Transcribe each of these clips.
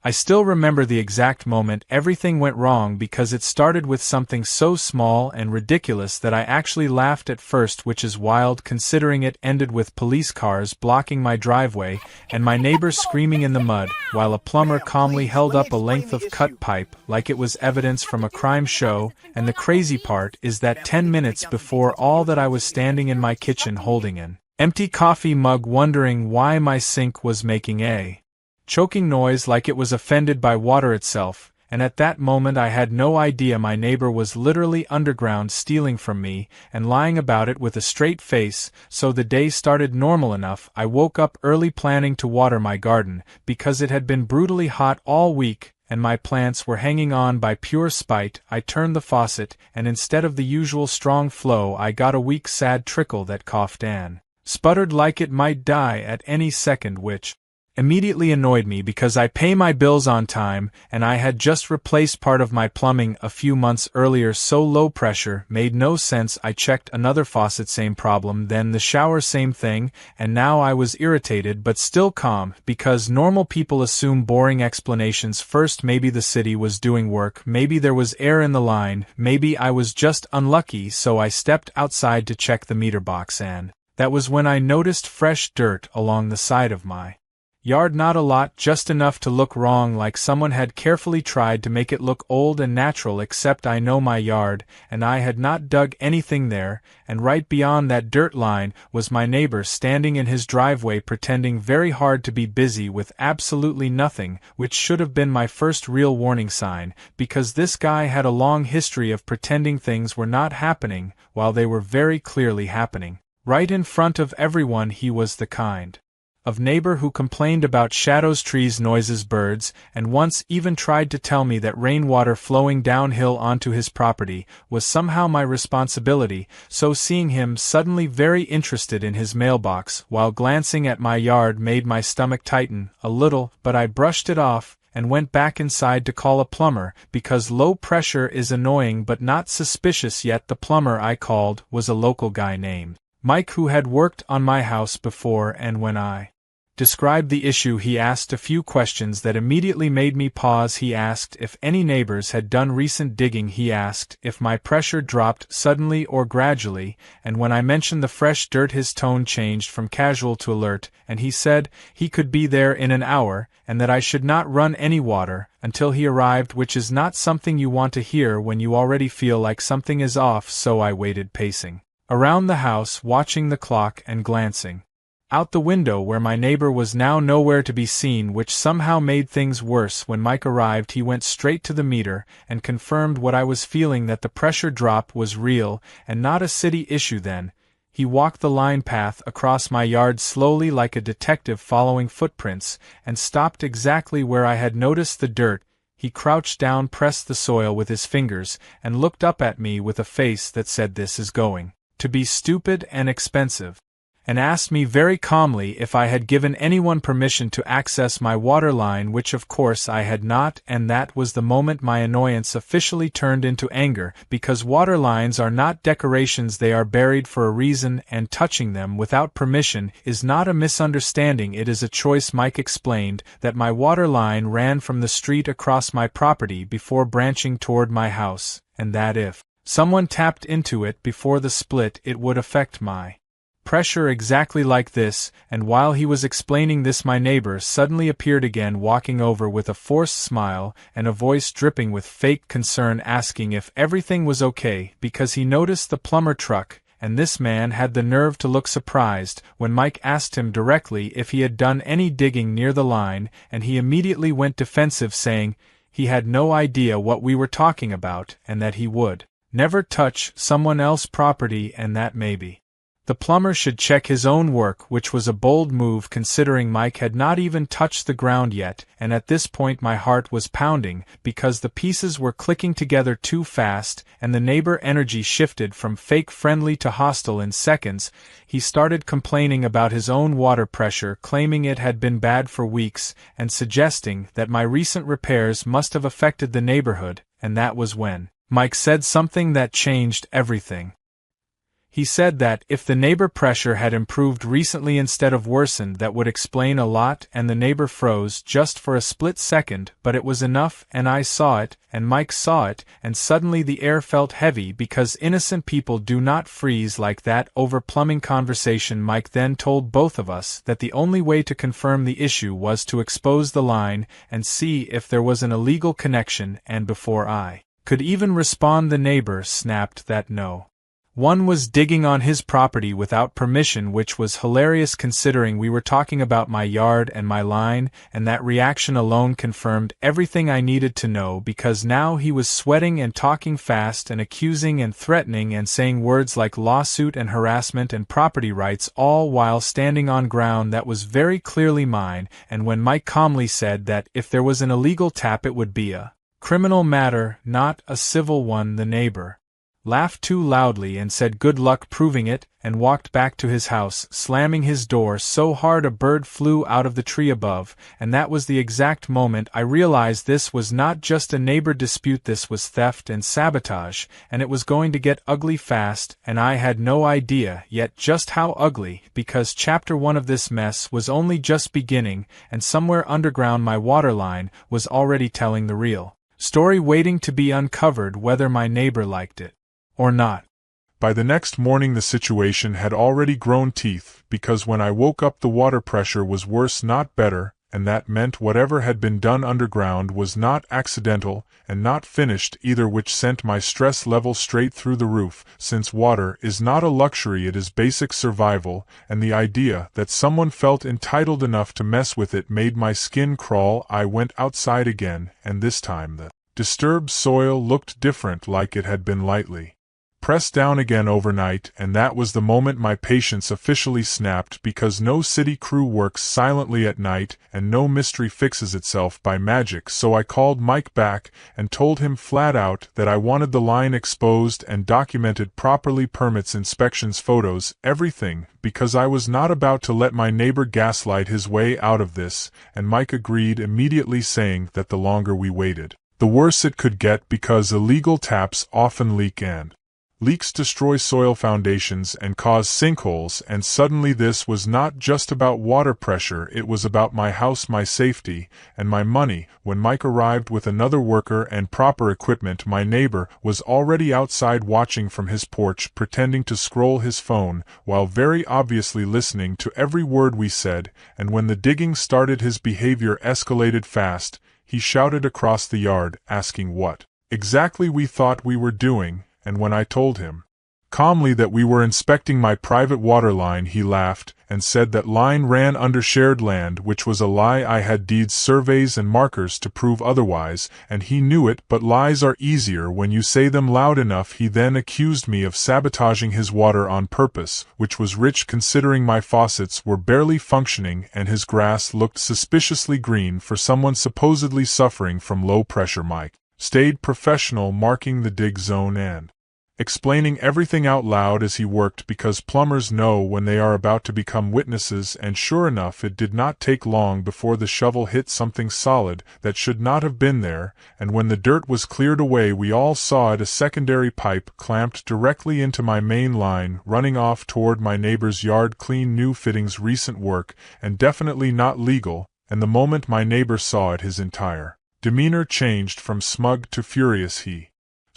I still remember the exact moment everything went wrong because it started with something so small and ridiculous that I actually laughed at first, which is wild considering it ended with police cars blocking my driveway and my neighbors screaming in the mud, while a plumber calmly held up a length of cut pipe like it was evidence from a crime show, and the crazy part is that 10 minutes before all that I was standing in my kitchen holding an empty coffee mug wondering why my sink was making a choking noise like it was offended by water itself, and at that moment I had no idea my neighbor was literally underground stealing from me and lying about it with a straight face. So the day started normal enough. I woke up early planning to water my garden, because it had been brutally hot all week, and my plants were hanging on by pure spite. I turned the faucet, and instead of the usual strong flow I got a weak sad trickle that coughed and sputtered like it might die at any second, which immediately annoyed me because I pay my bills on time, and I had just replaced part of my plumbing a few months earlier, so low pressure made no sense. I checked another faucet, same problem, then the shower, same thing, and now I was irritated but still calm, because normal people assume boring explanations first. Maybe the city was doing work, maybe there was air in the line, maybe I was just unlucky. So I stepped outside to check the meter box, and that was when I noticed fresh dirt along the side of my yard. Not a lot, just enough to look wrong, like someone had carefully tried to make it look old and natural, except I know my yard, and I had not dug anything there, and right beyond that dirt line was my neighbor standing in his driveway pretending very hard to be busy with absolutely nothing, which should have been my first real warning sign, because this guy had a long history of pretending things were not happening while they were very clearly happening. Right in front of everyone. He was the kind of neighbor who complained about shadows, trees, noises, birds, and once even tried to tell me that rainwater flowing downhill onto his property was somehow my responsibility. So seeing him suddenly very interested in his mailbox while glancing at my yard made my stomach tighten a little, but I brushed it off and went back inside to call a plumber, because low pressure is annoying but not suspicious yet. The plumber I called was a local guy named Mike who had worked on my house before, and when I described the issue he asked a few questions that immediately made me pause. He asked if any neighbors had done recent digging. He asked if my pressure dropped suddenly or gradually, and when I mentioned the fresh dirt his tone changed from casual to alert, and he said he could be there in an hour, and that I should not run any water until he arrived, which is not something you want to hear when you already feel like something is off. So I waited, pacing around the house, watching the clock and glancing out the window where my neighbor was now nowhere to be seen, which somehow made things worse. When Mike arrived, he went straight to the meter and confirmed what I was feeling, that the pressure drop was real and not a city issue. Then he walked the line path across my yard slowly like a detective following footprints, and stopped exactly where I had noticed the dirt. He crouched down, pressed the soil with his fingers, and looked up at me with a face that said, "This is going to be stupid and expensive," and asked me very calmly if I had given anyone permission to access my water line, which of course I had not, and that was the moment my annoyance officially turned into anger, because water lines are not decorations, they are buried for a reason, and touching them without permission is not a misunderstanding, it is a choice. Mike explained that my water line ran from the street across my property before branching toward my house, and that if someone tapped into it before the split it would affect my pressure exactly like this. And while he was explaining this, my neighbor suddenly appeared again, walking over with a forced smile and a voice dripping with fake concern, asking if everything was okay because he noticed the plumber truck, and this man had the nerve to look surprised when Mike asked him directly if he had done any digging near the line, and he immediately went defensive, saying he had no idea what we were talking about and that he would never touch someone else's property, and that maybe the plumber should check his own work, which was a bold move considering Mike had not even touched the ground yet. And at this point my heart was pounding, because the pieces were clicking together too fast, and the neighbor energy shifted from fake friendly to hostile in seconds. He started complaining about his own water pressure, claiming it had been bad for weeks, and suggesting that my recent repairs must have affected the neighborhood, and that was when Mike said something that changed everything. He said that, if the neighbor pressure had improved recently instead of worsened, that would explain a lot, and the neighbor froze just for a split second, but it was enough, and I saw it, and Mike saw it, and suddenly the air felt heavy because innocent people do not freeze like that over plumbing conversation. Mike then told both of us that the only way to confirm the issue was to expose the line and see if there was an illegal connection, and before I could even respond, the neighbor snapped that no one was digging on his property without permission, which was hilarious considering we were talking about my yard and my line, and that reaction alone confirmed everything I needed to know, because now he was sweating and talking fast and accusing and threatening and saying words like lawsuit and harassment and property rights, all while standing on ground that was very clearly mine. And when Mike calmly said that if there was an illegal tap it would be a criminal matter, not a civil one, the neighbor laughed too loudly and said good luck proving it, and walked back to his house, slamming his door so hard a bird flew out of the tree above. And that was the exact moment I realized this was not just a neighbor dispute, this was theft and sabotage, and it was going to get ugly fast, and I had no idea yet just how ugly, because chapter 1 of this mess was only just beginning, and somewhere underground my water line was already telling the real story, waiting to be uncovered, whether my neighbor liked it or not. By the next morning the situation had already grown teeth, because when I woke up the water pressure was worse, not better, and that meant whatever had been done underground was not accidental and not finished either, which sent my stress level straight through the roof, since water is not a luxury, it is basic survival, and the idea that someone felt entitled enough to mess with it made my skin crawl. I went outside again, and this time the disturbed soil looked different, like it had been lightly pressed down again overnight, and that was the moment my patience officially snapped, because no city crew works silently at night, and no mystery fixes itself by magic. So I called Mike back and told him flat out that I wanted the line exposed and documented properly, permits, inspections, photos, everything, because I was not about to let my neighbor gaslight his way out of this, and Mike agreed immediately, saying that the longer we waited, the worse it could get, because illegal taps often leak, and leaks destroy soil foundations and cause sinkholes. And suddenly this was not just about water pressure, it was about my house, my safety, and my money. When Mike arrived with another worker and proper equipment, my neighbor was already outside watching from his porch, pretending to scroll his phone, while very obviously listening to every word we said. And when the digging started, his behavior escalated fast. He shouted across the yard, asking what exactly we thought we were doing, and when I told him calmly that we were inspecting my private water line, he laughed and said that line ran under shared land, which was a lie. I had deeds, surveys, and markers to prove otherwise, and he knew it, but lies are easier when you say them loud enough. He then accused me of sabotaging his water on purpose, which was rich considering my faucets were barely functioning and his grass looked suspiciously green for someone supposedly suffering from low pressure. Mike stayed professional, marking the dig zone and explaining everything out loud as he worked, because plumbers know when they are about to become witnesses. And sure enough, it did not take long before the shovel hit something solid that should not have been there, and when the dirt was cleared away we all saw it, a secondary pipe clamped directly into my main line, running off toward my neighbor's yard. Clean new fittings, recent work, and definitely not legal. And the moment my neighbor saw it, his entire demeanor changed from smug to furious. He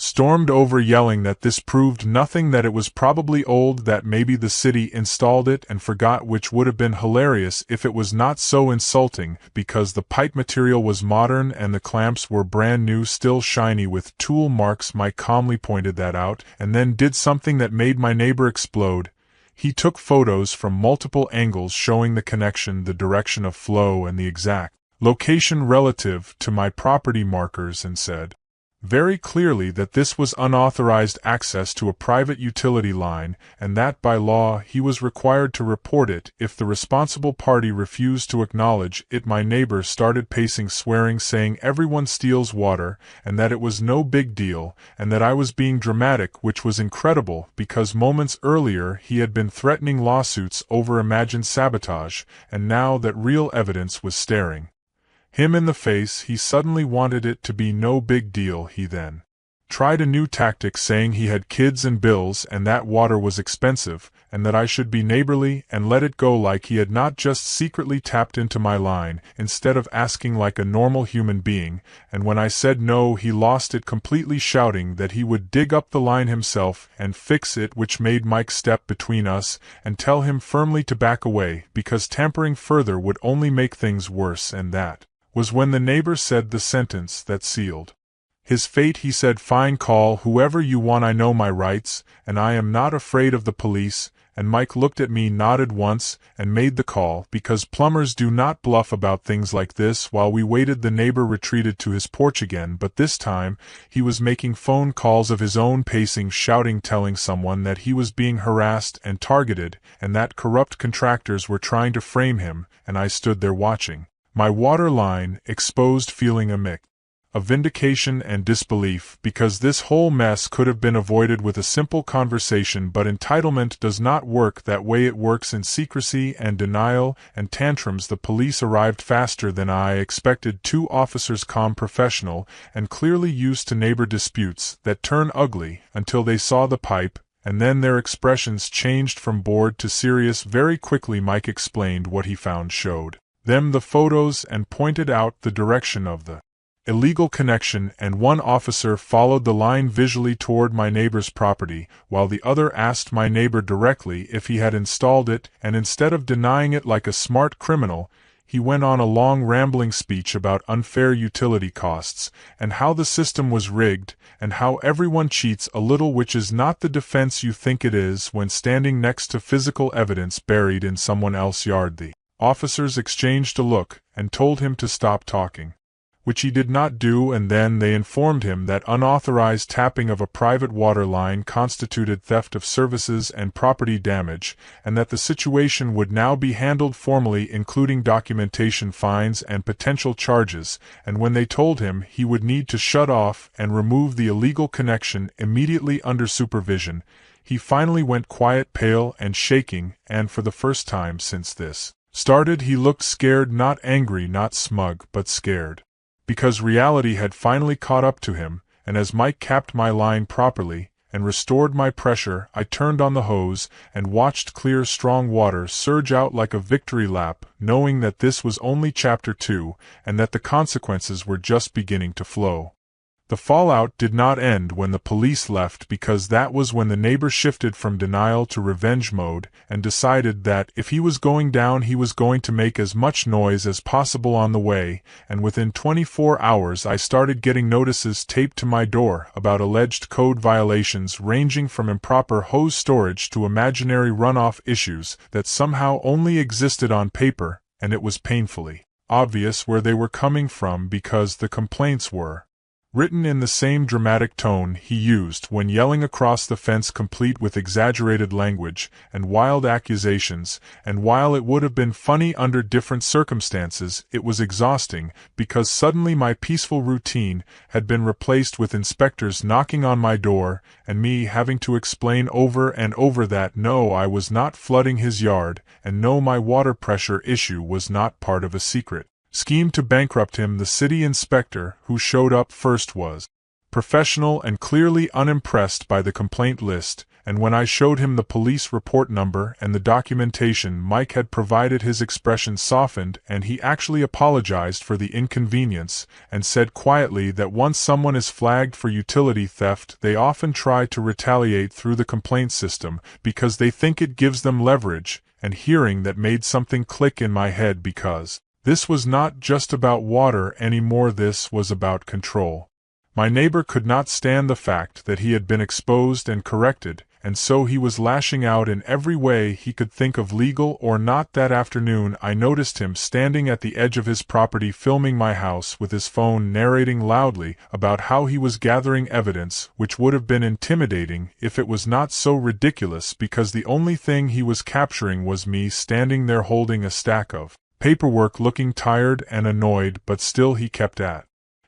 stormed over, yelling that this proved nothing, that it was probably old, that maybe the city installed it and forgot, which would have been hilarious if it was not so insulting, because the pipe material was modern and the clamps were brand new, still shiny with tool marks. Mike calmly pointed that out, and then did something that made my neighbor explode. He took photos from multiple angles showing the connection, the direction of flow, and the exact location relative to my property markers, and said very clearly that this was unauthorized access to a private utility line, and that by law he was required to report it if the responsible party refused to acknowledge it. My neighbor started pacing, swearing, saying everyone steals water, and that it was no big deal, and that I was being dramatic, which was incredible, because moments earlier he had been threatening lawsuits over imagined sabotage, and now that real evidence was staring him in the face, he suddenly wanted it to be no big deal. He then tried a new tactic saying he had kids and bills and that water was expensive, and that I should be neighborly and let it go like he had not just secretly tapped into my line, instead of asking like a normal human being, and when I said no he lost it completely, shouting that he would dig up the line himself and fix it, which made Mike step between us and tell him firmly to back away, because tampering further would only make things worse, and that was when the neighbor said the sentence that sealed his fate. He said, "Fine, call whoever you want, I know my rights, and I am not afraid of the police," and Mike looked at me, nodded once, and made the call, because plumbers do not bluff about things like this. While we waited, the neighbor retreated to his porch again, but this time he was making phone calls of his own, pacing, shouting, telling someone that he was being harassed and targeted, and that corrupt contractors were trying to frame him, and I stood there watching my water line exposed, feeling a mix of vindication and disbelief, because this whole mess could have been avoided with a simple conversation. But entitlement does not work that way. It works in secrecy and denial and tantrums. The police arrived faster than I expected. 2 officers, calm, professional, and clearly used to neighbor disputes that turn ugly, until they saw the pipe, and then their expressions changed from bored to serious very quickly. Mike explained what he found, showed them the photos, and pointed out the direction of the illegal connection, and one officer followed the line visually toward my neighbor's property, while the other asked my neighbor directly if he had installed it, and instead of denying it like a smart criminal, he went on a long rambling speech about unfair utility costs, and how the system was rigged, and how everyone cheats a little, which is not the defense you think it is when standing next to physical evidence buried in someone else's yard. The officers exchanged a look, and told him to stop talking, which he did not do, and then they informed him that unauthorized tapping of a private water line constituted theft of services and property damage, and that the situation would now be handled formally, including documentation, fines, and potential charges. And when they told him he would need to shut off and remove the illegal connection immediately under supervision, he finally went quiet, pale, and shaking, and for the first time since this started he looked scared, not angry, not smug, but scared, because reality had finally caught up to him. And as Mike capped my line properly and restored my pressure, I turned on the hose and watched clear, strong water surge out like a victory lap, knowing that this was only chapter 2, and that the consequences were just beginning to flow. The fallout did not end when the police left, because that was when the neighbor shifted from denial to revenge mode, and decided that if he was going down he was going to make as much noise as possible on the way. And within 24 hours I started getting notices taped to my door about alleged code violations, ranging from improper hose storage to imaginary runoff issues that somehow only existed on paper, and it was painfully obvious where they were coming from, because the complaints were written in the same dramatic tone he used when yelling across the fence, complete with exaggerated language and wild accusations. And while it would have been funny under different circumstances, it was exhausting, because suddenly my peaceful routine had been replaced with inspectors knocking on my door, and me having to explain over and over that no, I was not flooding his yard, and no, my water pressure issue was not part of a secret scheme to bankrupt him. The city inspector who showed up first was professional and clearly unimpressed by the complaint list, and when I showed him the police report number and the documentation Mike had provided, his expression softened, and he actually apologized for the inconvenience, and said quietly that once someone is flagged for utility theft, they often try to retaliate through the complaint system, because they think it gives them leverage. And hearing that made something click in my head, because this was not just about water anymore, this was about control. My neighbor could not stand the fact that he had been exposed and corrected, and so he was lashing out in every way he could think of, legal or not. That afternoon I noticed him standing at the edge of his property filming my house with his phone, narrating loudly about how he was gathering evidence, which would have been intimidating if it was not so ridiculous, because the only thing he was capturing was me standing there holding a stack of paperwork, looking tired and annoyed, but still he kept at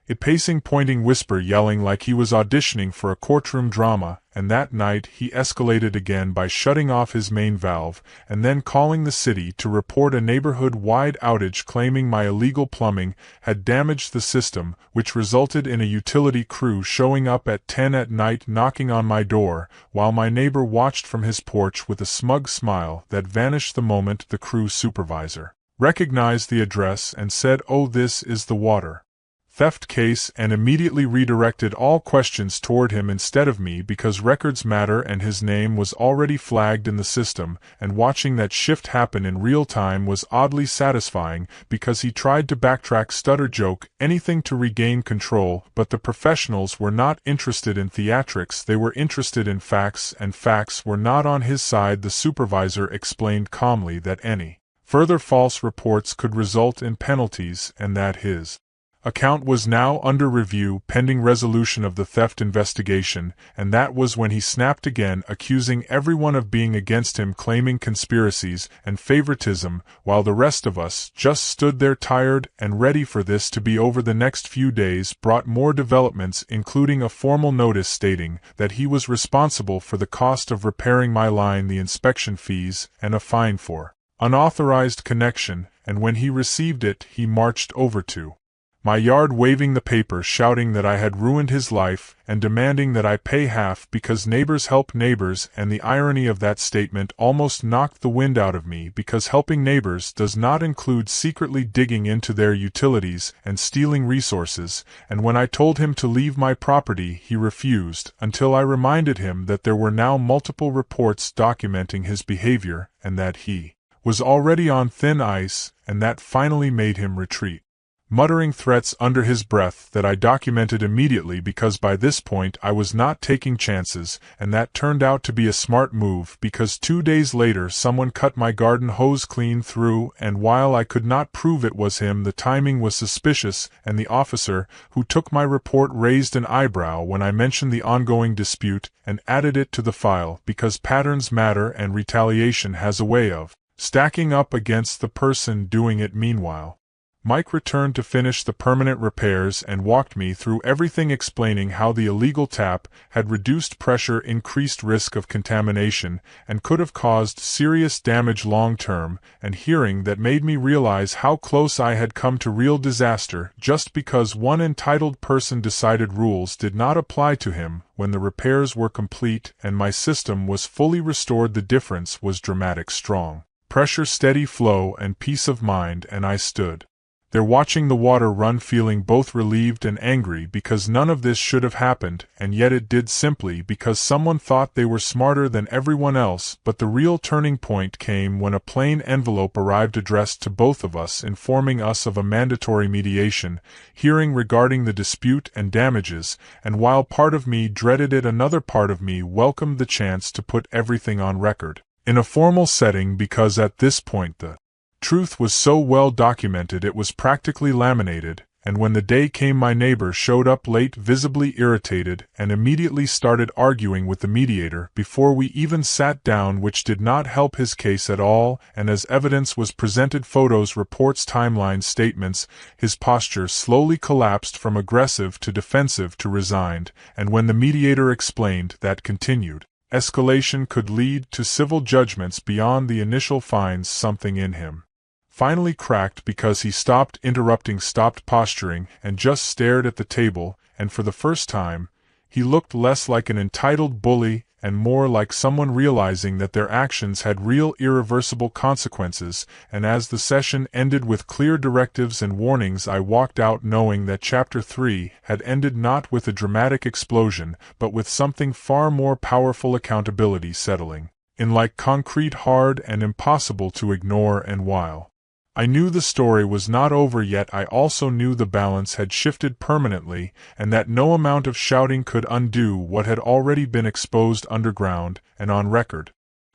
it, pacing, pointing, whisper, yelling like he was auditioning for a courtroom drama, and that night he escalated again by shutting off his main valve, and then calling the city to report a neighborhood-wide outage claiming my illegal plumbing had damaged the system, which resulted in a utility crew showing up at 10 at night knocking on my door, while my neighbor watched from his porch with a smug smile that vanished the moment the crew supervisor recognized the address and said, "Oh, this is the water theft case," and immediately redirected all questions toward him instead of me because records matter and his name was already flagged in the system, and watching that shift happen in real time was oddly satisfying because he tried to backtrack, stutter, joke, anything to regain control, but the professionals were not interested in theatrics, they were interested in facts, and facts were not on his side. The supervisor explained calmly that any further false reports could result in penalties and that his account was now under review pending resolution of the theft investigation, and that was when he snapped again, accusing everyone of being against him, claiming conspiracies and favoritism, while the rest of us just stood there tired and ready for this to be over. The next few days brought more developments, including a formal notice stating that he was responsible for the cost of repairing my line, the inspection fees, and a fine for unauthorized connection, and when he received it he marched over to my yard waving the paper, shouting that I had ruined his life and demanding that I pay half because neighbors help neighbors, and the irony of that statement almost knocked the wind out of me because helping neighbors does not include secretly digging into their utilities and stealing resources, and when I told him to leave my property he refused until I reminded him that there were now multiple reports documenting his behavior and that he was already on thin ice, and that finally made him retreat, muttering threats under his breath that I documented immediately because by this point I was not taking chances, and that turned out to be a smart move because 2 days later someone cut my garden hose clean through, and while I could not prove it was him, the timing was suspicious, and the officer who took my report raised an eyebrow when I mentioned the ongoing dispute and added it to the file because patterns matter and retaliation has a way of stacking up against the person doing it. Meanwhile, Mike returned to finish the permanent repairs and walked me through everything, explaining how the illegal tap had reduced pressure, increased risk of contamination, and could have caused serious damage long term, and hearing that made me realize how close I had come to real disaster just because one entitled person decided rules did not apply to him when the repairs were complete and my system was fully restored. The difference was dramatic: strong pressure, steady flow, and peace of mind, and I stood there watching the water run, feeling both relieved and angry because none of this should have happened, and yet it did, simply because someone thought they were smarter than everyone else. But the real turning point came when a plain envelope arrived addressed to both of us, informing us of a mandatory mediation hearing regarding the dispute and damages, and while part of me dreaded it, another part of me welcomed the chance to put everything on record in a formal setting because at this point the truth was so well documented it was practically laminated, and when the day came my neighbor showed up late, visibly irritated, and immediately started arguing with the mediator before we even sat down, which did not help his case at all, and as evidence was presented, photos, reports, timelines, statements, his posture slowly collapsed from aggressive to defensive to resigned, and when the mediator explained that continued escalation could lead to civil judgments beyond the initial fines, something in him finally cracked because he stopped interrupting, stopped posturing, and just stared at the table, and for the first time, he looked less like an entitled bully and more like someone realizing that their actions had real irreversible consequences, and as the session ended with clear directives and warnings, I walked out knowing that Chapter 3 had ended not with a dramatic explosion, but with something far more powerful: accountability settling in like concrete, hard and impossible to ignore. And while I knew the story was not over yet, I also knew the balance had shifted permanently, and that no amount of shouting could undo what had already been exposed underground and on record.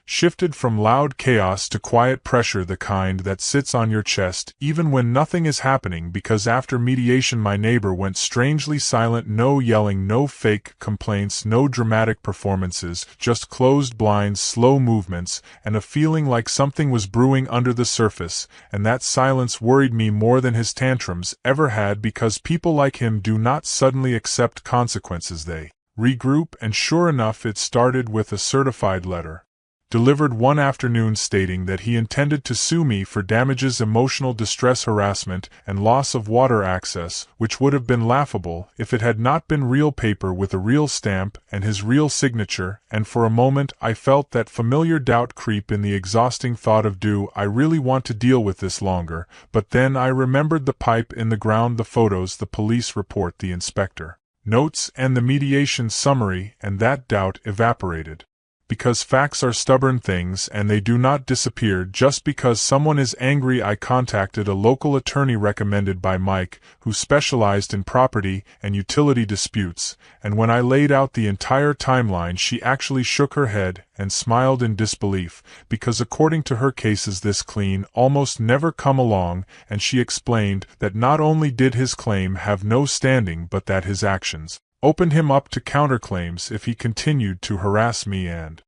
Shifted from loud chaos to quiet pressure, the kind that sits on your chest even when nothing is happening, because after mediation my neighbor went strangely silent. No yelling, no fake complaints, no dramatic performances, just closed blinds, slow movements, and a feeling like something was brewing under the surface, and that silence worried me more than his tantrums ever had, because people like him do not suddenly accept consequences, they regroup, and sure enough it started with a certified letter, delivered one afternoon, stating that he intended to sue me for damages, emotional distress, harassment, and loss of water access, which would have been laughable if it had not been real paper with a real stamp and his real signature. And for a moment I felt that familiar doubt creep in, the exhausting thought of, do I really want to deal with this longer? But then I remembered the pipe in the ground, the photos, the police report, the inspector notes, and the mediation summary, and that doubt evaporated. Because facts are stubborn things and they do not disappear just because someone is angry. I contacted a local attorney recommended by Mike, who specialized in property and utility disputes, and when I laid out the entire timeline, she actually shook her head and smiled in disbelief, because according to her, cases this clean almost never come along, and she explained that not only did his claim have no standing, but that his actions opened him up to counterclaims if he continued to harass me. And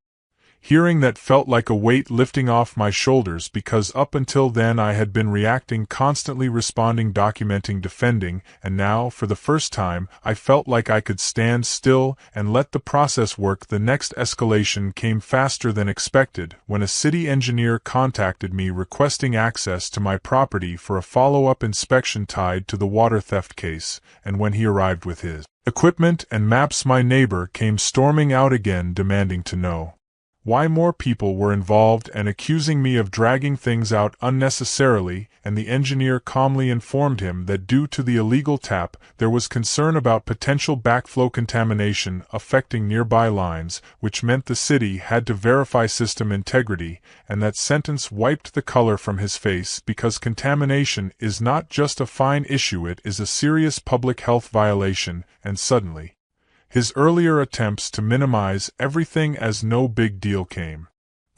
hearing that felt like a weight lifting off my shoulders, because up until then I had been reacting, constantly responding, documenting, defending, and now, for the first time, I felt like I could stand still and let the process work. The next escalation came faster than expected when a city engineer contacted me requesting access to my property for a follow-up inspection tied to the water theft case, and when he arrived with his equipment and maps, my neighbor came storming out again, demanding to know why more people were involved and accusing me of dragging things out unnecessarily, and the engineer calmly informed him that due to the illegal tap, there was concern about potential backflow contamination affecting nearby lines, which meant the city had to verify system integrity, and that sentence wiped the color from his face, because contamination is not just a fine issue, it is a serious public health violation. And suddenly, his earlier attempts to minimize everything as no big deal came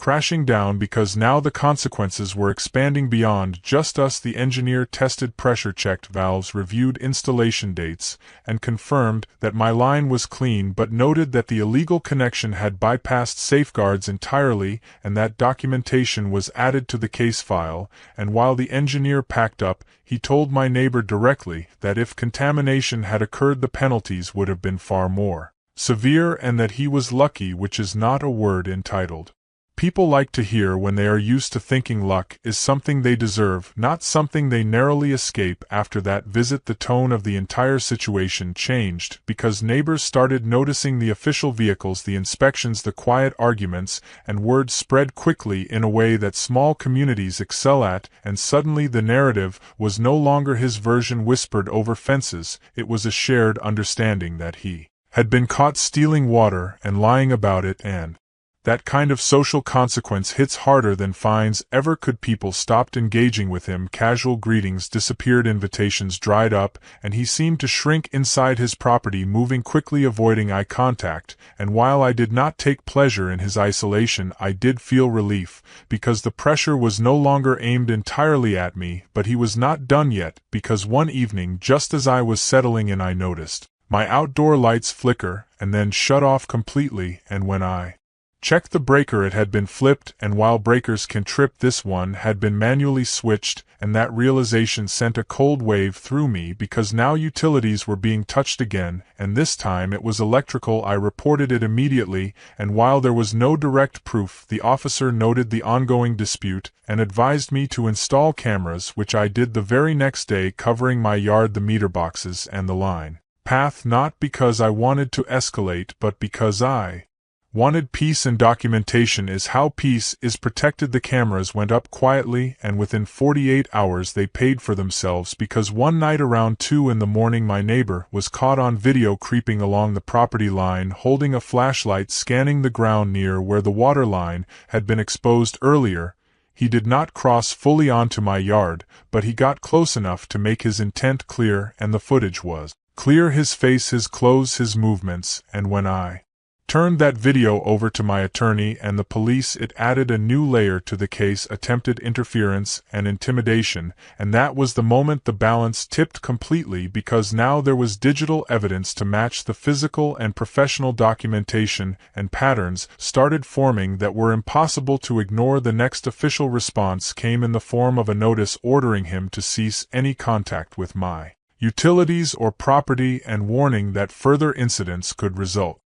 crashing down, because now the consequences were expanding beyond just us. The engineer tested, pressure-checked valves, reviewed installation dates, and confirmed that my line was clean, but noted that the illegal connection had bypassed safeguards entirely, and that documentation was added to the case file. And while the engineer packed up, he told my neighbor directly that if contamination had occurred, the penalties would have been far more severe, and that he was lucky, which is not a word entitled people like to hear when they are used to thinking luck is something they deserve, not something they narrowly escape. After that visit, the tone of the entire situation changed, because neighbors started noticing the official vehicles, the inspections, the quiet arguments, and word spread quickly in a way that small communities excel at, and suddenly the narrative was no longer his version whispered over fences. It was a shared understanding that he had been caught stealing water and lying about it, and that kind of social consequence hits harder than fines ever could. People stopped engaging with him, casual greetings disappeared, invitations dried up, and he seemed to shrink inside his property, moving quickly, avoiding eye contact. And while I did not take pleasure in his isolation, I did feel relief, because the pressure was no longer aimed entirely at me. But he was not done yet, because one evening, just as I was settling in, I noticed my outdoor lights flicker and then shut off completely, and when I checked the breaker, it had been flipped, and while breakers can trip, this one had been manually switched, and that realization sent a cold wave through me, because now utilities were being touched again, and this time it was electrical. I reported it immediately, and while there was no direct proof, the officer noted the ongoing dispute and advised me to install cameras, which I did the very next day, covering my yard, the meter boxes, and the line path, not because I wanted to escalate, but because I wanted peace, and documentation is how peace is protected. The cameras went up quietly, and within 48 hours they paid for themselves, because one night around 2 in the morning my neighbor was caught on video creeping along the property line, holding a flashlight, scanning the ground near where the water line had been exposed earlier. He did not cross fully onto my yard, but he got close enough to make his intent clear, and the footage was clear: his face, his clothes, his movements. And when I turned that video over to my attorney and the police, it added a new layer to the case: attempted interference and intimidation. And that was the moment the balance tipped completely, because now there was digital evidence to match the physical, and professional documentation and patterns started forming that were impossible to ignore. The next official response came in the form of a notice ordering him to cease any contact with my utilities or property, and warning that further incidents could result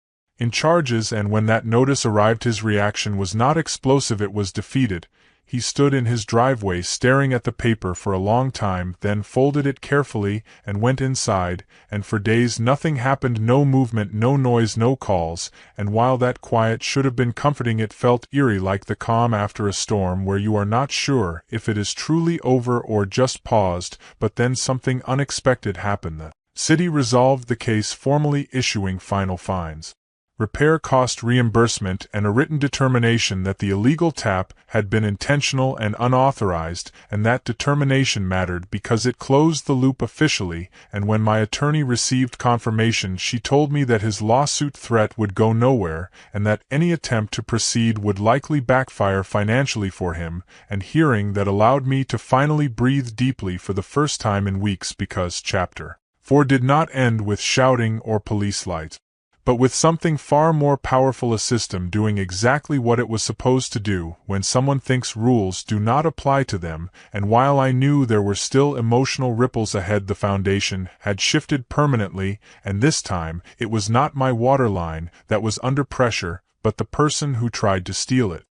in charges, and when that notice arrived his reaction was not explosive, it was defeated. He stood in his driveway staring at the paper for a long time, then folded it carefully and went inside, and for days nothing happened, no movement, no noise, no calls, and while that quiet should have been comforting, it felt eerie, like the calm after a storm where you are not sure if it is truly over or just paused. But then something unexpected happened. The city resolved the case, formally issuing final fines, repair cost reimbursement, and a written determination that the illegal tap had been intentional and unauthorized, and that determination mattered because it closed the loop officially. And when my attorney received confirmation, she told me that his lawsuit threat would go nowhere, and that any attempt to proceed would likely backfire financially for him. And hearing that allowed me to finally breathe deeply for the first time in weeks, because Chapter 4 did not end with shouting or police lights, but with something far more powerful: a system doing exactly what it was supposed to do when someone thinks rules do not apply to them. And while I knew there were still emotional ripples ahead, the foundation had shifted permanently, and this time it was not my water line that was under pressure, but the person who tried to steal it.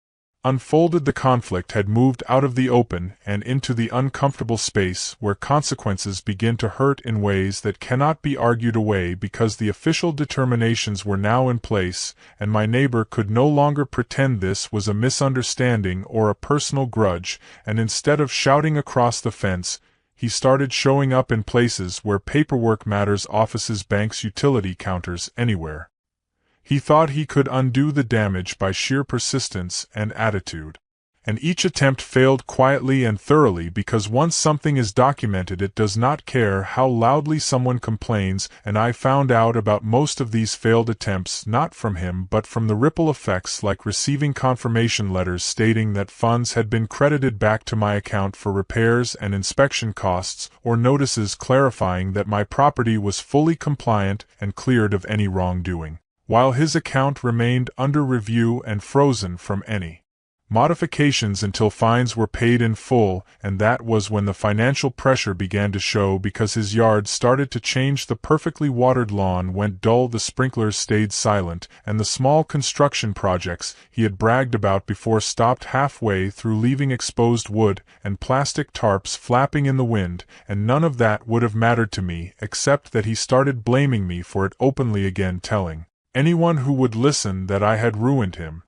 Unfolded, the conflict had moved out of the open and into the uncomfortable space where consequences begin to hurt in ways that cannot be argued away, because the official determinations were now in place, and my neighbor could no longer pretend this was a misunderstanding or a personal grudge. And instead of shouting across the fence, he started showing up in places where paperwork matters: offices, banks, utility counters, anywhere. He thought he could undo the damage by sheer persistence and attitude. And each attempt failed quietly and thoroughly, because once something is documented, it does not care how loudly someone complains. And I found out about most of these failed attempts not from him but from the ripple effects, like receiving confirmation letters stating that funds had been credited back to my account for repairs and inspection costs, or notices clarifying that my property was fully compliant and cleared of any wrongdoing, while his account remained under review and frozen from any modifications until fines were paid in full. And that was when the financial pressure began to show, because his yard started to change. The perfectly watered lawn went dull, the sprinklers stayed silent, and the small construction projects he had bragged about before stopped halfway through, leaving exposed wood and plastic tarps flapping in the wind. And none of that would have mattered to me, except that he started blaming me for it openly again, telling anyone who would listen that I had ruined him,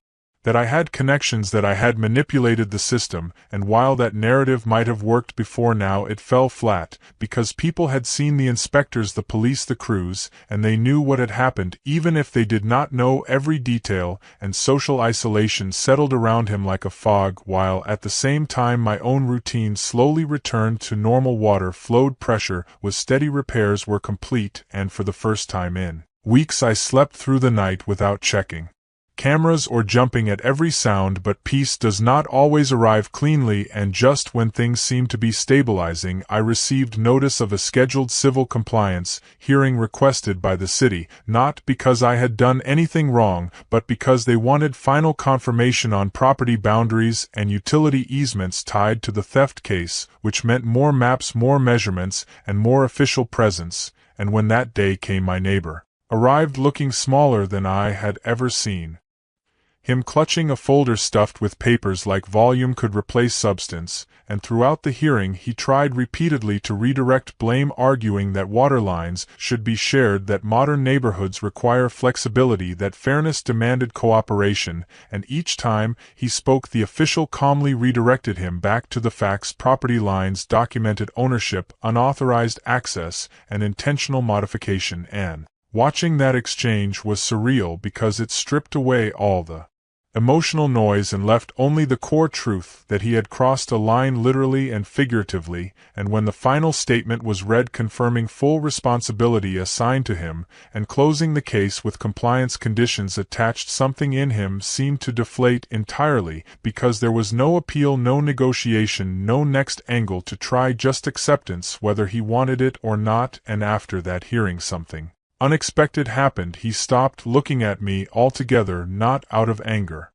that I had connections, that I had manipulated the system. And while that narrative might have worked before, now it fell flat, because people had seen the inspectors, the police, the crews, and they knew what had happened, even if they did not know every detail. And social isolation settled around him like a fog, while at the same time my own routine slowly returned to normal. Water flowed, pressure was steady, repairs were complete, and for the first time in weeks I slept through the night without checking cameras or jumping at every sound. But peace does not always arrive cleanly, and just when things seemed to be stabilizing, I received notice of a scheduled civil compliance hearing requested by the city, not because I had done anything wrong, but because they wanted final confirmation on property boundaries and utility easements tied to the theft case, which meant more maps, more measurements, and more official presence. And when that day came, my neighbor arrived looking smaller than I had ever seen him, clutching a folder stuffed with papers like volume could replace substance. And throughout the hearing he tried repeatedly to redirect blame, arguing that water lines should be shared, that modern neighborhoods require flexibility, that fairness demanded cooperation. And each time he spoke, the official calmly redirected him back to the facts: property lines, documented ownership, unauthorized access, and intentional modification. And watching that exchange was surreal, because it stripped away all the emotional noise and left only the core truth that he had crossed a line, literally and figuratively. And when the final statement was read, confirming full responsibility assigned to him and closing the case with compliance conditions attached, something in him seemed to deflate entirely, because there was no appeal, no negotiation, no next angle to try, just acceptance, whether he wanted it or not. And after that hearing, something unexpected happened. He stopped looking at me altogether, not out of anger,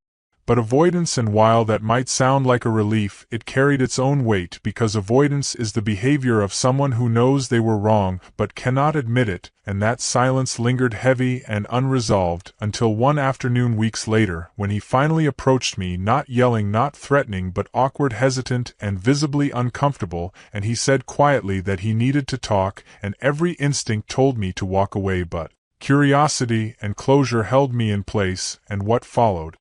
But avoidance, and while that might sound like a relief, it carried its own weight, because avoidance is the behavior of someone who knows they were wrong but cannot admit it, and that silence lingered heavy and unresolved until one afternoon weeks later, when he finally approached me, not yelling, not threatening, but awkward, hesitant, and visibly uncomfortable, and he said quietly that he needed to talk, and every instinct told me to walk away, but curiosity and closure held me in place, and what followed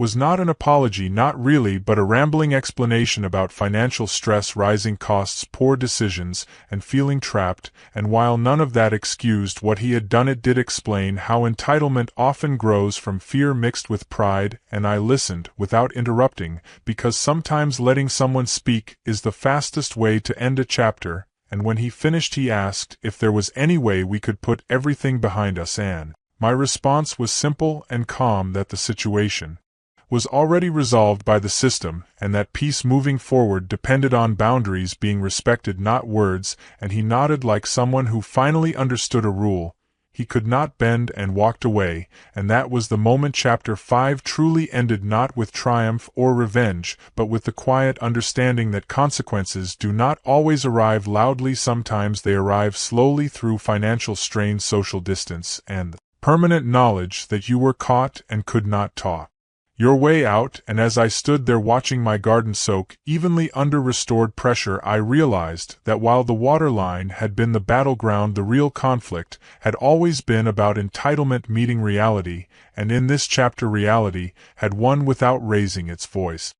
was not an apology, not really, but a rambling explanation about financial stress, rising costs, poor decisions, and feeling trapped, and while none of that excused what he had done, it did explain how entitlement often grows from fear mixed with pride, and I listened, without interrupting, because sometimes letting someone speak is the fastest way to end a chapter, and when he finished he asked if there was any way we could put everything behind us, and my response was simple and calm, that the situation was already resolved by the system, and that peace moving forward depended on boundaries being respected, not words, and he nodded like someone who finally understood a rule he could not bend, and walked away, and that was the moment chapter 5 truly ended, not with triumph or revenge, but with the quiet understanding that consequences do not always arrive loudly. Sometimes they arrive slowly through financial strain, social distance, and permanent knowledge that you were caught and could not talk your way out. And as I stood there watching my garden soak evenly under restored pressure, I realized that while the waterline had been the battleground, the real conflict had always been about entitlement meeting reality, and in this chapter reality had won without raising its voice.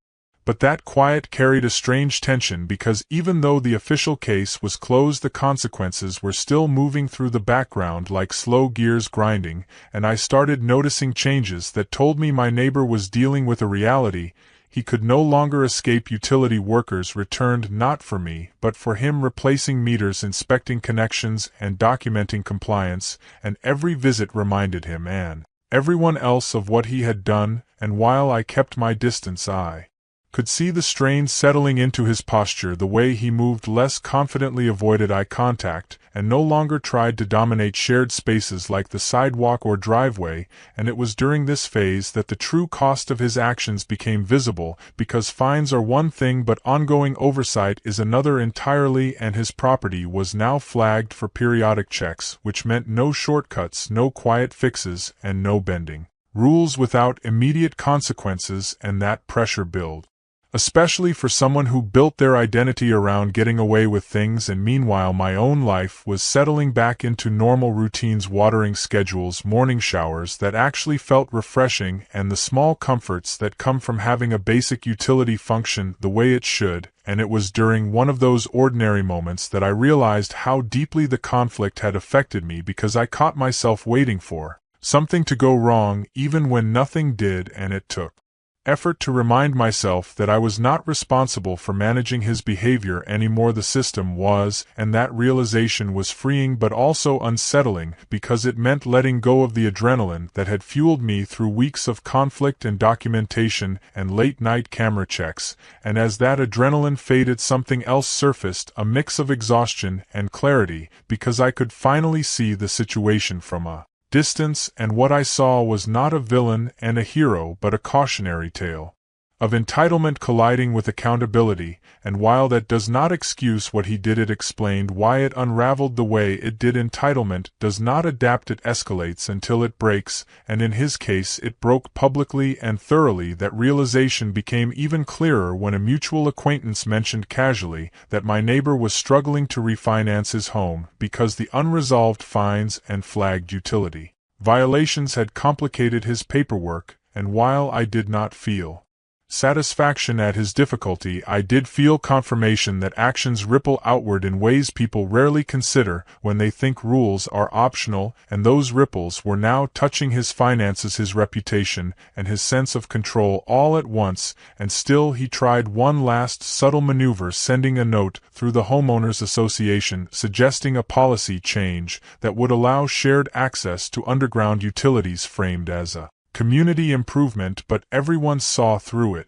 But that quiet carried a strange tension, because even though the official case was closed, the consequences were still moving through the background like slow gears grinding, and I started noticing changes that told me my neighbor was dealing with a reality he could no longer escape. Utility workers returned, not for me, but for him, replacing meters, inspecting connections, and documenting compliance, and every visit reminded him and everyone else of what he had done, and while I kept my distance, I could see the strain settling into his posture, the way he moved less confidently, avoided eye contact, and no longer tried to dominate shared spaces like the sidewalk or driveway, and it was during this phase that the true cost of his actions became visible, because fines are one thing but ongoing oversight is another entirely, and his property was now flagged for periodic checks, which meant no shortcuts, no quiet fixes, and no bending rules without immediate consequences, and that pressure built, especially for someone who built their identity around getting away with things. And meanwhile my own life was settling back into normal routines, watering schedules, morning showers that actually felt refreshing, and the small comforts that come from having a basic utility function the way it should. And it was during one of those ordinary moments that I realized how deeply the conflict had affected me, because I caught myself waiting for something to go wrong even when nothing did, and it took effort to remind myself that I was not responsible for managing his behavior anymore. The system was, and that realization was freeing but also unsettling, because it meant letting go of the adrenaline that had fueled me through weeks of conflict and documentation and late-night camera checks, and as that adrenaline faded, something else surfaced, a mix of exhaustion and clarity, because I could finally see the situation from a distance, and what I saw was not a villain and a hero, but a cautionary tale of entitlement colliding with accountability. And while that does not excuse what he did, it explained why it unraveled the way it did. Entitlement does not adapt, it escalates until it breaks, and in his case it broke publicly and thoroughly. That realization became even clearer when a mutual acquaintance mentioned casually that my neighbor was struggling to refinance his home because the unresolved fines and flagged utility violations had complicated his paperwork. And while I did not feel satisfaction at his difficulty, I did feel confirmation that actions ripple outward in ways people rarely consider when they think rules are optional, and those ripples were now touching his finances, his reputation, and his sense of control all at once. And still he tried one last subtle maneuver, sending a note through the Homeowners Association suggesting a policy change that would allow shared access to underground utilities, framed as a community improvement, but everyone saw through it.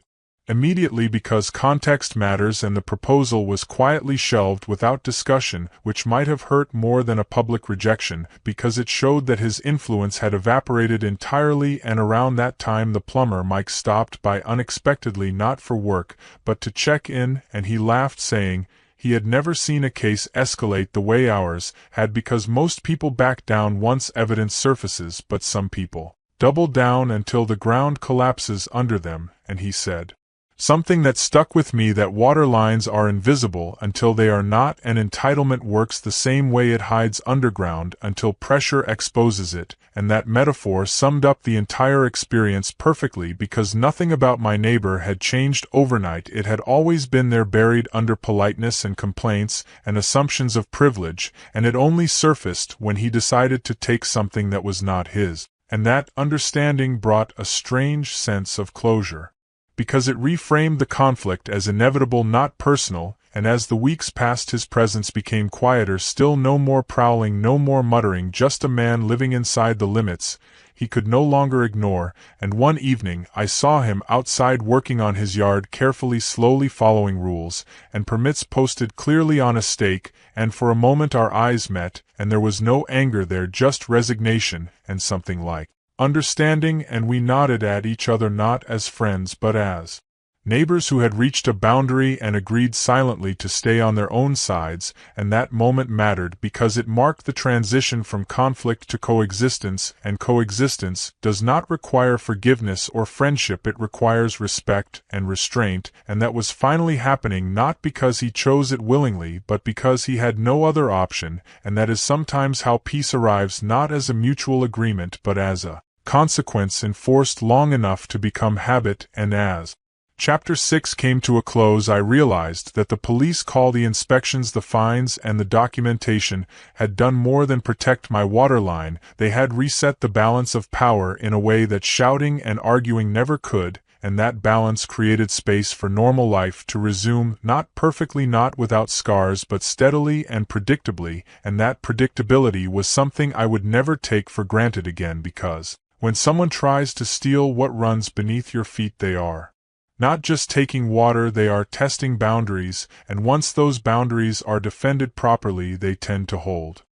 Immediately, because context matters, and the proposal was quietly shelved without discussion, which might have hurt more than a public rejection, because it showed that his influence had evaporated entirely. And around that time the plumber Mike stopped by unexpectedly, not for work, but to check in, and he laughed, saying he had never seen a case escalate the way ours had, because most people back down once evidence surfaces, but some people double down until the ground collapses under them. And he said something that stuck with me, that water lines are invisible until they are not, and entitlement works the same way. It hides underground until pressure exposes it. And that metaphor summed up the entire experience perfectly, because nothing about my neighbor had changed overnight. It had always been there, buried under politeness and complaints and assumptions of privilege, and it only surfaced when he decided to take something that was not his. And that understanding brought a strange sense of closure, because it reframed the conflict as inevitable, not personal. And as the weeks passed, his presence became quieter still. No more prowling, no more muttering, just a man living inside the limits he could no longer ignore. And one evening I saw him outside working on his yard, carefully, slowly following rules and permits posted clearly on a stake. And for a moment our eyes met, and there was no anger there, just resignation and something like understanding. And we nodded at each other, not as friends but as neighbors who had reached a boundary and agreed silently to stay on their own sides. And that moment mattered because it marked the transition from conflict to coexistence, and coexistence does not require forgiveness or friendship, it requires respect and restraint. And that was finally happening, not because he chose it willingly, but because he had no other option. And that is sometimes how peace arrives, not as a mutual agreement but as a consequence enforced long enough to become habit. And as Chapter 6 came to a close, I realized that the police call, the inspections, the fines, and the documentation had done more than protect my water line. They had reset the balance of power in a way that shouting and arguing never could, and that balance created space for normal life to resume, not perfectly, not without scars, but steadily and predictably. And that predictability was something I would never take for granted again, because when someone tries to steal what runs beneath your feet, they are not just taking water, they are testing boundaries, and once those boundaries are defended properly, they tend to hold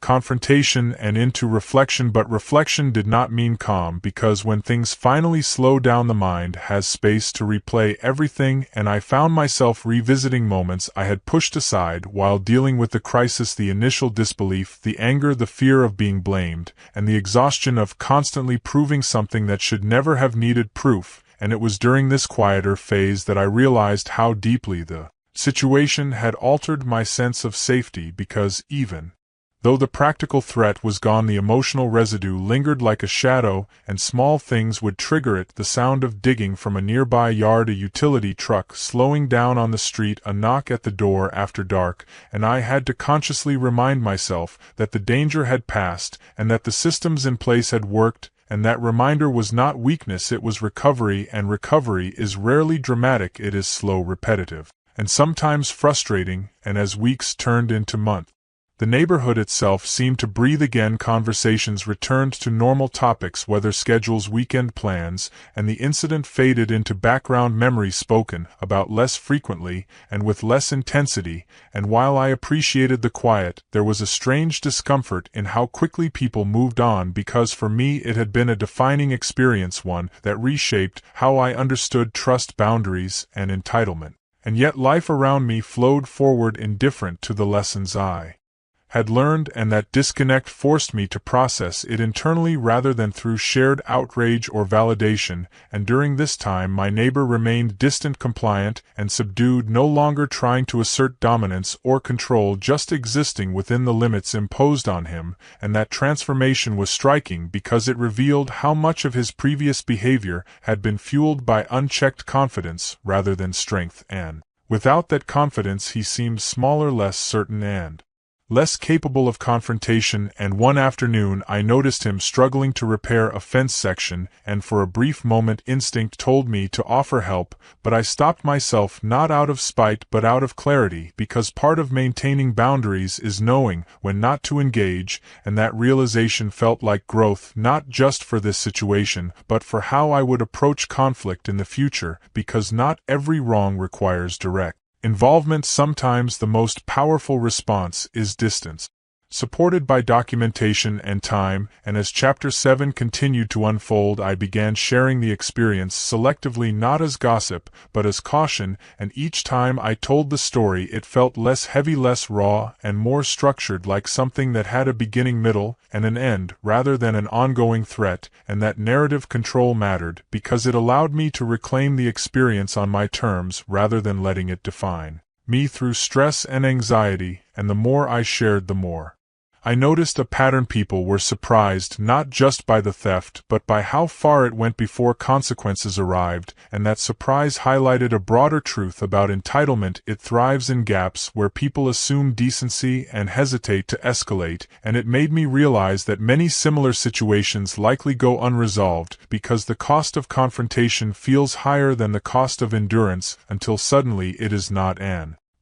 confrontation and into reflection. But reflection did not mean calm, because when things finally slow down, the mind has space to replay everything. And I found myself revisiting moments I had pushed aside while dealing with the crisis: the initial disbelief, the anger, the fear of being blamed, and the exhaustion of constantly proving something that should never have needed proof. And it was during this quieter phase that I realized how deeply the situation had altered my sense of safety, because even though the practical threat was gone, the emotional residue lingered like a shadow, and small things would trigger it: the sound of digging from a nearby yard, a utility truck slowing down on the street, a knock at the door after dark. And I had to consciously remind myself that the danger had passed, and that the systems in place had worked. And that reminder was not weakness, it was recovery. And recovery is rarely dramatic, it is slow, repetitive, and sometimes frustrating. And as weeks turned into months, the neighborhood itself seemed to breathe again. Conversations returned to normal topics: weather, schedules, weekend plans, and the incident faded into background memory, spoken about less frequently and with less intensity. And while I appreciated the quiet, there was a strange discomfort in how quickly people moved on, because for me it had been a defining experience, one that reshaped how I understood trust, boundaries, and entitlement. And yet life around me flowed forward, indifferent to the lessons I had learned, and that disconnect forced me to process it internally rather than through shared outrage or validation. And during this time my neighbor remained distant, compliant, and subdued, no longer trying to assert dominance or control, just existing within the limits imposed on him. And that transformation was striking, because it revealed how much of his previous behavior had been fueled by unchecked confidence rather than strength. And without that confidence he seemed smaller, less certain, and less capable of confrontation, and one afternoon I noticed him struggling to repair a fence section, and for a brief moment instinct told me to offer help, but I stopped myself not out of spite but out of clarity, because part of maintaining boundaries is knowing when not to engage, and that realization felt like growth not just for this situation, but for how I would approach conflict in the future, because not every wrong requires direct involvement. Sometimes the most powerful response is distance, supported by documentation and time, and as Chapter 7 continued to unfold, I began sharing the experience selectively, not as gossip, but as caution, and each time I told the story it felt less heavy, less raw, and more structured, like something that had a beginning, middle, and an end, rather than an ongoing threat, and that narrative control mattered, because it allowed me to reclaim the experience on my terms rather than letting it define me through stress and anxiety, and the more I shared, the more I noticed a pattern. People were surprised not just by the theft but by how far it went before consequences arrived, and that surprise highlighted a broader truth about entitlement. It thrives in gaps where people assume decency and hesitate to escalate, and it made me realize that many similar situations likely go unresolved because the cost of confrontation feels higher than the cost of endurance until suddenly it is not.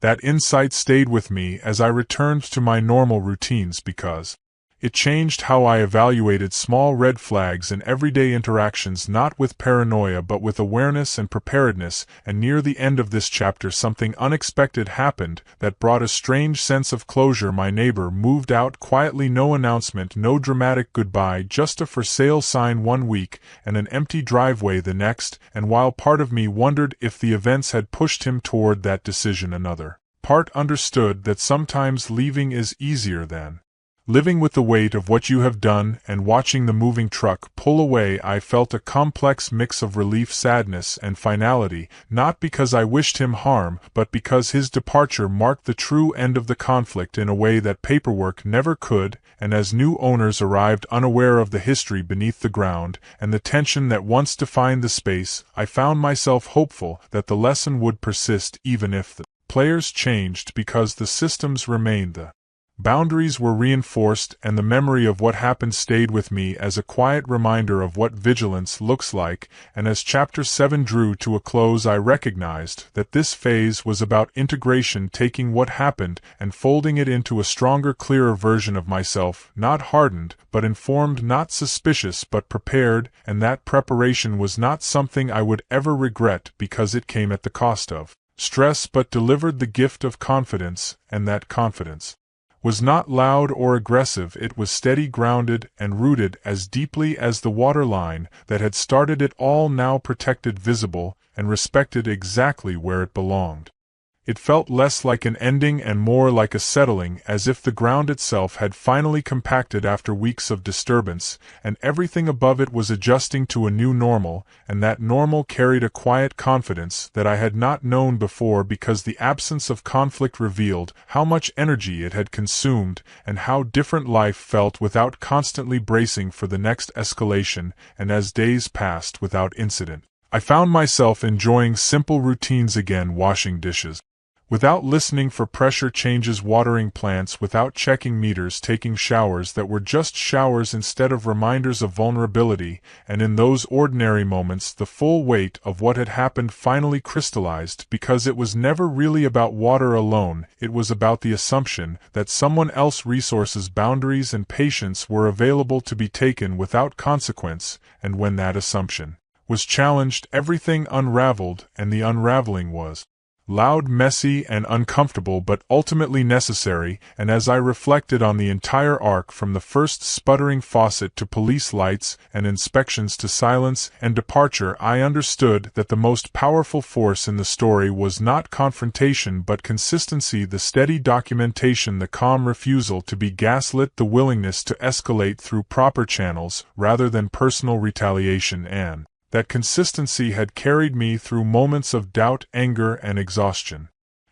That insight stayed with me as I returned to my normal routines because it changed how I evaluated small red flags in everyday interactions, not with paranoia but with awareness and preparedness. And near the end of this chapter, something unexpected happened that brought a strange sense of closure. My neighbor moved out quietly, no announcement, no dramatic goodbye, just a for sale sign one week and an empty driveway the next, and while part of me wondered if the events had pushed him toward that decision, another part understood that sometimes leaving is easier than living with the weight of what you have done. And watching the moving truck pull away, I felt a complex mix of relief, sadness, and finality, not because I wished him harm, but because his departure marked the true end of the conflict in a way that paperwork never could. And as new owners arrived, unaware of the history beneath the ground and the tension that once defined the space, I found myself hopeful that the lesson would persist even if the players changed, because the systems remained. The boundaries were reinforced, and the memory of what happened stayed with me as a quiet reminder of what vigilance looks like. And as Chapter 7 drew to a close, I recognized that this phase was about integration, taking what happened and folding it into a stronger, clearer version of myself, not hardened, but informed, not suspicious, but prepared. And that preparation was not something I would ever regret, because it came at the cost of stress but delivered the gift of confidence, and that confidence was not loud or aggressive. It was steady, grounded, and rooted as deeply as the waterline that had started it all, now protected, visible, and respected exactly where it belonged. It felt less like an ending and more like a settling, as if the ground itself had finally compacted after weeks of disturbance, and everything above it was adjusting to a new normal, and that normal carried a quiet confidence that I had not known before, because the absence of conflict revealed how much energy it had consumed, and how different life felt without constantly bracing for the next escalation. And as days passed without incident, I found myself enjoying simple routines again, washing dishes without listening for pressure changes, watering plants without checking meters, taking showers that were just showers instead of reminders of vulnerability. And in those ordinary moments, the full weight of what had happened finally crystallized, because it was never really about water alone. It was about the assumption that someone else's resources, boundaries, and patience were available to be taken without consequence. And when that assumption was challenged, everything unraveled, and the unraveling was loud, messy, and uncomfortable, but ultimately necessary. And as I reflected on the entire arc, from the first sputtering faucet to police lights and inspections to silence and departure, I understood that the most powerful force in the story was not confrontation but consistency, the steady documentation, the calm refusal to be gaslit, the willingness to escalate through proper channels rather than personal retaliation. And that consistency had carried me through moments of doubt, anger, and exhaustion.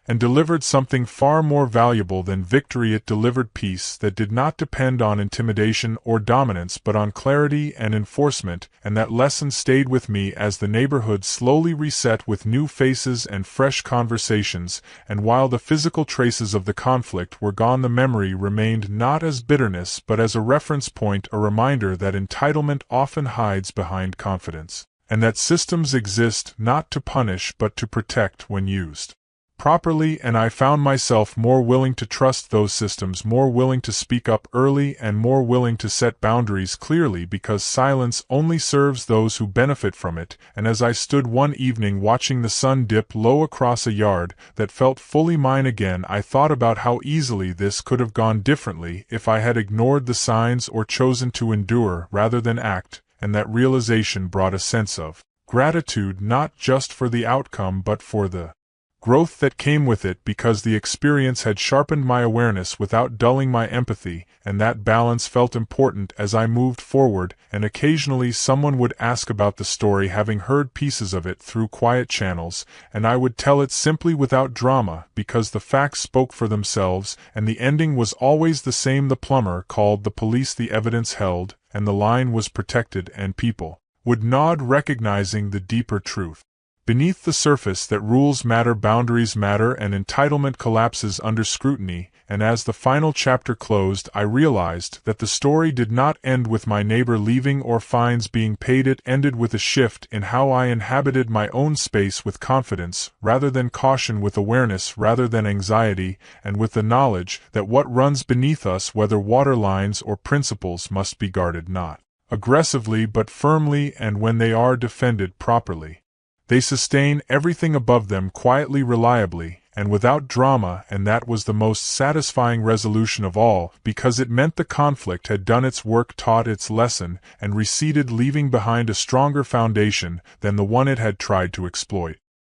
and delivered something far more valuable than victory. It delivered peace that did not depend on intimidation or dominance but on clarity and enforcement, and that lesson stayed with me as the neighborhood slowly reset with new faces and fresh conversations, and while the physical traces of the conflict were gone, the memory remained not as bitterness but as a reference point, a reminder that entitlement often hides behind confidence, and that systems exist not to punish but to protect when used properly. And I found myself more willing to trust those systems, more willing to speak up early, and more willing to set boundaries clearly, because silence only serves those who benefit from it. And as I stood one evening watching the sun dip low across a yard that felt fully mine again, I thought about how easily this could have gone differently if I had ignored the signs or chosen to endure rather than act, and that realization brought a sense of gratitude, not just for the outcome but for the growth that came with it, because the experience had sharpened my awareness without dulling my empathy, and that balance felt important as I moved forward. And occasionally someone would ask about the story, having heard pieces of it through quiet channels, and I would tell it simply without drama, because the facts spoke for themselves, and the ending was always the same. The plumber called the police, the evidence held, and the line was protected, and people would nod, recognizing the deeper truth beneath the surface, that rules matter, boundaries matter, and entitlement collapses under scrutiny. And as the final chapter closed, I realized that the story did not end with my neighbor leaving or fines being paid. It ended with a shift in how I inhabited my own space, with confidence rather than caution, with awareness rather than anxiety, and with the knowledge that what runs beneath us, whether water lines or principles, must be guarded not aggressively but firmly, and when they are defended properly, they sustain everything above them quietly, reliably, and without drama. And that was the most satisfying resolution of all, because it meant the conflict had done its work, taught its lesson, and receded, leaving behind a stronger foundation than the one it had tried to exploit.